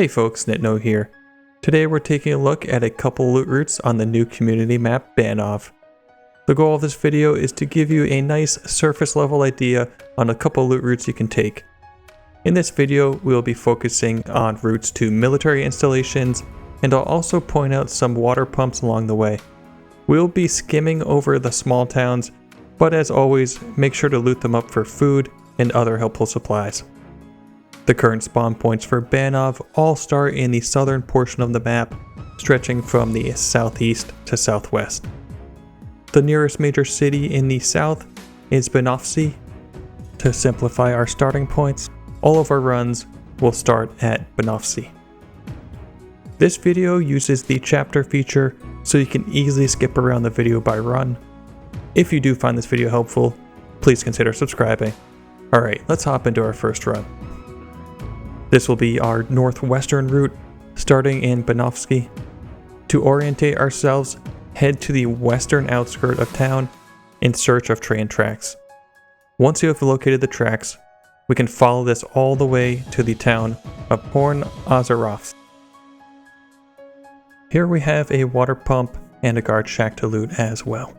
Hey folks, Nitno here. Today we're taking a look at a couple loot routes on the new community map Banov. The goal of this video is to give you a nice surface level idea on a couple loot routes you can take. In this video we'll be focusing on routes to military installations, and I'll also point out some water pumps along the way. We'll be skimming over the small towns, but as always make sure to loot them up for food and other helpful supplies. The current spawn points for Banov all start in the southern portion of the map, stretching from the southeast to southwest. The nearest major city in the south is Banovce. To simplify our starting points, all of our runs will start at Banovce. This video uses the chapter feature, so you can easily skip around the video by run. If you do find this video helpful, please consider subscribing. Alright, let's hop into our first run. This will be our northwestern route, starting in Banovce. To orientate ourselves, head to the western outskirt of town in search of train tracks. Once you have located the tracks, we can follow this all the way to the town of Banovce. Here we have a water pump and a guard shack to loot as well.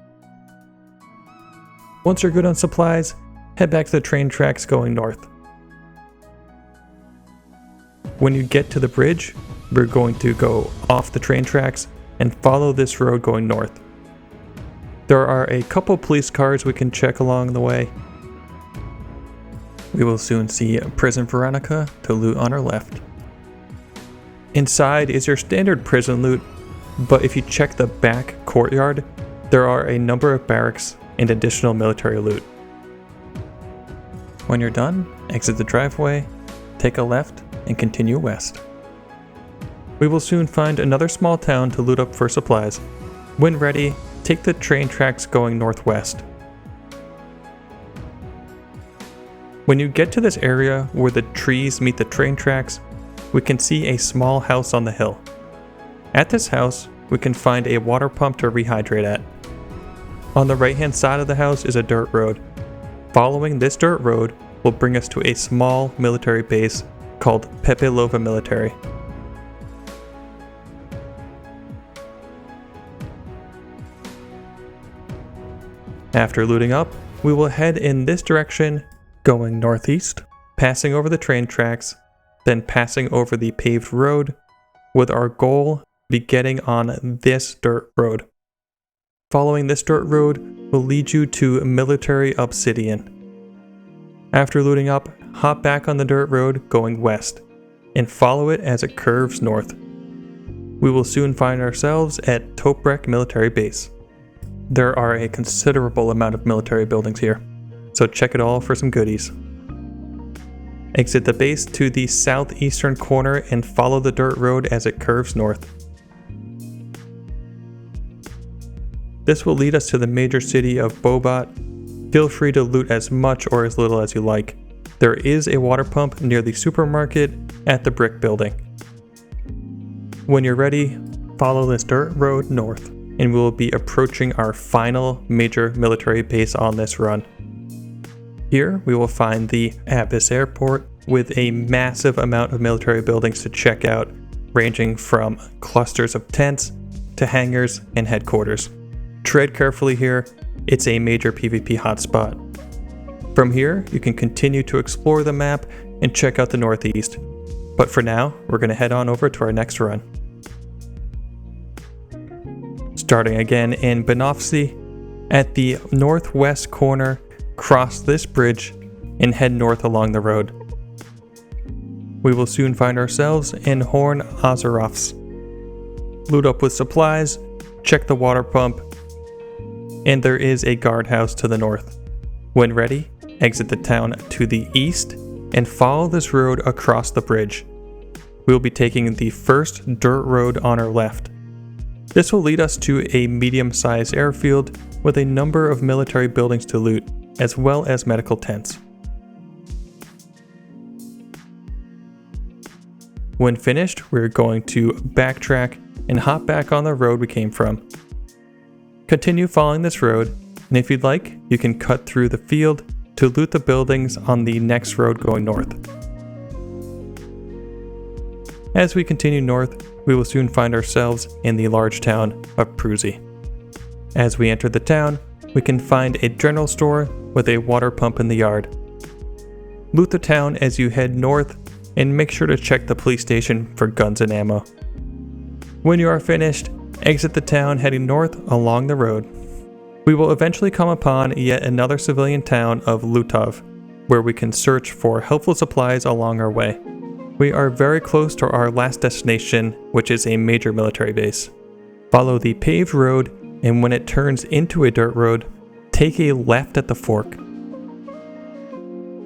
Once you're good on supplies, head back to the train tracks going north. When you get to the bridge, we're going to go off the train tracks and follow this road going north. There are a couple police cars we can check along the way. We will soon see Prison Veronica to loot on our left. Inside is your standard prison loot, but if you check the back courtyard, there are a number of barracks and additional military loot. When you're done, exit the driveway, take a left, and continue west. We will soon find another small town to loot up for supplies. When ready, take the train tracks going northwest. When you get to this area where the trees meet the train tracks, we can see a small house on the hill. At this house, we can find a water pump to rehydrate at. On the right hand side of the house is a dirt road. Following this dirt road will bring us to a small military base called Pepelova Military. After looting up, we will head in this direction, going northeast, passing over the train tracks, then passing over the paved road, with our goal be getting on this dirt road. Following this dirt road will lead you to Military Obsidian. After looting up, hop back on the dirt road going west, and follow it as it curves north. We will soon find ourselves at Toprek Military Base. There are a considerable amount of military buildings here, so check it all for some goodies. Exit the base to the southeastern corner and follow the dirt road as it curves north. This will lead us to the major city of Bobot. Feel free to loot as much or as little as you like. There is a water pump near the supermarket at the brick building. When you're ready, follow this dirt road north, and we will be approaching our final major military base on this run. Here we will find the Hrabice Airport with a massive amount of military buildings to check out, ranging from clusters of tents to hangars and headquarters. Tread carefully here, it's a major PvP hotspot. From here, you can continue to explore the map and check out the northeast. But for now, we're going to head on over to our next run. Starting again in Banovce, at the northwest corner, cross this bridge and head north along the road. We will soon find ourselves in Banovce. Loot up with supplies, check the water pump, and there is a guardhouse to the north. When ready, exit the town to the east and follow this road across the bridge. We will be taking the first dirt road on our left. This will lead us to a medium-sized airfield with a number of military buildings to loot, as well as medical tents. When finished, we're going to backtrack and hop back on the road we came from. Continue following this road, and if you'd like, you can cut through the field to loot the buildings on the next road going north. As we continue north, we will soon find ourselves in the large town of Pruzy. As we enter the town, we can find a general store with a water pump in the yard. Loot the town as you head north and make sure to check the police station for guns and ammo. When you are finished, exit the town heading north along the road. We will eventually come upon yet another civilian town of Lutov, where we can search for helpful supplies along our way. We are very close to our last destination, which is a major military base. Follow the paved road, and when it turns into a dirt road, take a left at the fork.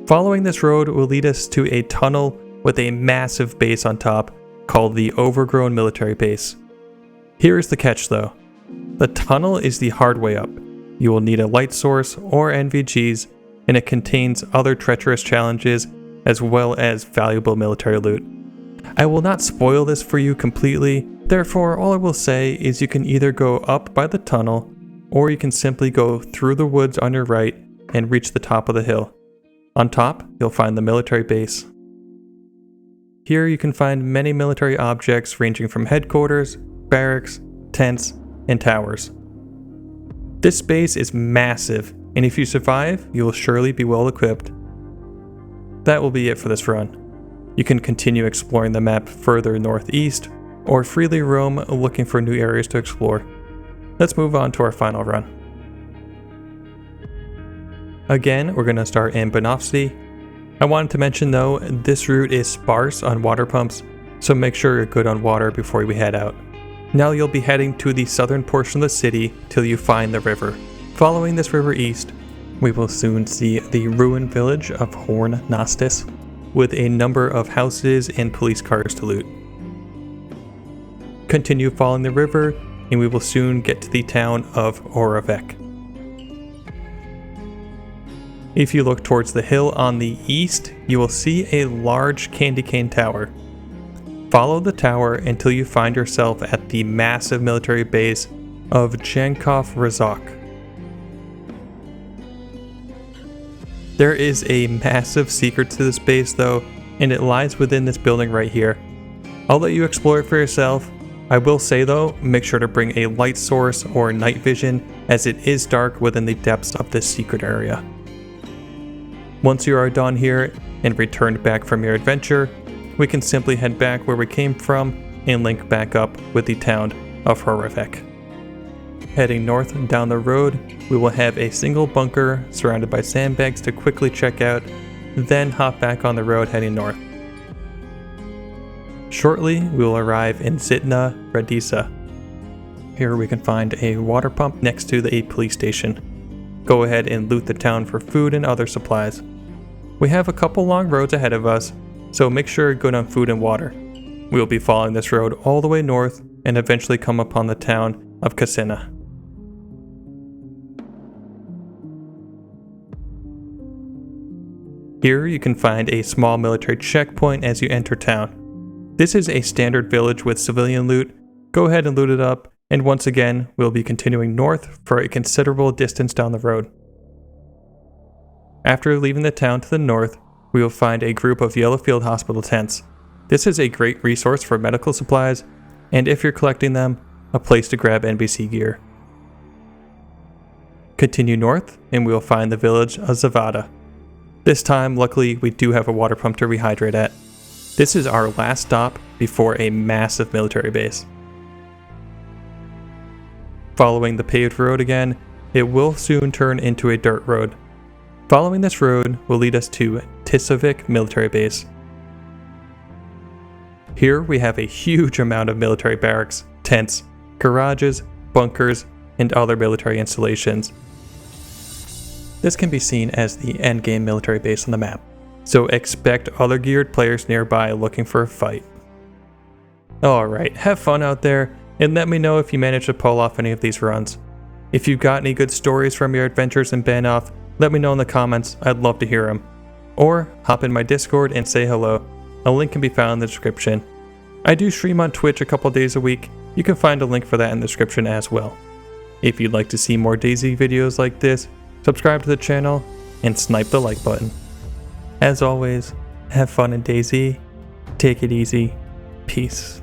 Following this road will lead us to a tunnel with a massive base on top called the OverGrown military base. Here is the catch though. The tunnel is the hard way up. You will need a light source or NVGs, and it contains other treacherous challenges as well as valuable military loot. I will not spoil this for you completely, therefore all I will say is you can either go up by the tunnel, or you can simply go through the woods on your right and reach the top of the hill. On top, you'll find the military base. Here you can find many military objects ranging from headquarters, barracks, tents, and towers. This base is massive, and if you survive, you will surely be well equipped. That will be it for this run. You can continue exploring the map further northeast, or freely roam looking for new areas to explore. Let's move on to our final run. Again, we're going to start in Banovce. I wanted to mention though, this route is sparse on water pumps, so make sure you're good on water before we head out. Now you'll be heading to the southern portion of the city till you find the river. Following this river east, we will soon see the ruined village of Horn Nostis, with a number of houses and police cars to loot. Continue following the river, and we will soon get to the town of Hrabice. If you look towards the hill on the east, you will see a large candy cane tower. Follow the tower until you find yourself at the massive military base of Jankov. There is a massive secret to this base though, and it lies within this building right here. I'll let you explore it for yourself. I will say though, make sure to bring a light source or night vision, as it is dark within the depths of this secret area. Once you are done here and returned back from your adventure, we can simply head back where we came from and link back up with the town of Hrabice. Heading north down the road, we will have a single bunker surrounded by sandbags to quickly check out, then hop back on the road heading north. Shortly, we will arrive in Hrabice. Here we can find a water pump next to the police station. Go ahead and loot the town for food and other supplies. We have a couple long roads ahead of us, so make sure you're good on food and water. We will be following this road all the way north and eventually come upon the town of Kasina. Here you can find a small military checkpoint as you enter town. This is a standard village with civilian loot. Go ahead and loot it up, and once again, we'll be continuing north for a considerable distance down the road. After leaving the town to the north, we will find a group of yellow field hospital tents. This is a great resource for medical supplies, and if you're collecting them, a place to grab NBC gear. Continue north, and we will find the village of Zavada. This time, luckily, we do have a water pump to rehydrate at. This is our last stop before a massive military base. Following the paved road again, it will soon turn into a dirt road. Following this road will lead us to Tisovik military base. Here we have a huge amount of military barracks, tents, garages, bunkers, and other military installations. This can be seen as the endgame military base on the map, so expect other geared players nearby looking for a fight. Alright, have fun out there, and let me know if you manage to pull off any of these runs. If you've got any good stories from your adventures in Banov, let me know in the comments, I'd love to hear them. Or hop in my Discord and say hello. A link can be found in the description. I do stream on Twitch a couple days a week. You can find a link for that in the description as well. If you'd like to see more DayZ videos like this, subscribe to the channel and snipe the like button. As always, have fun in DayZ, take it easy, Peace.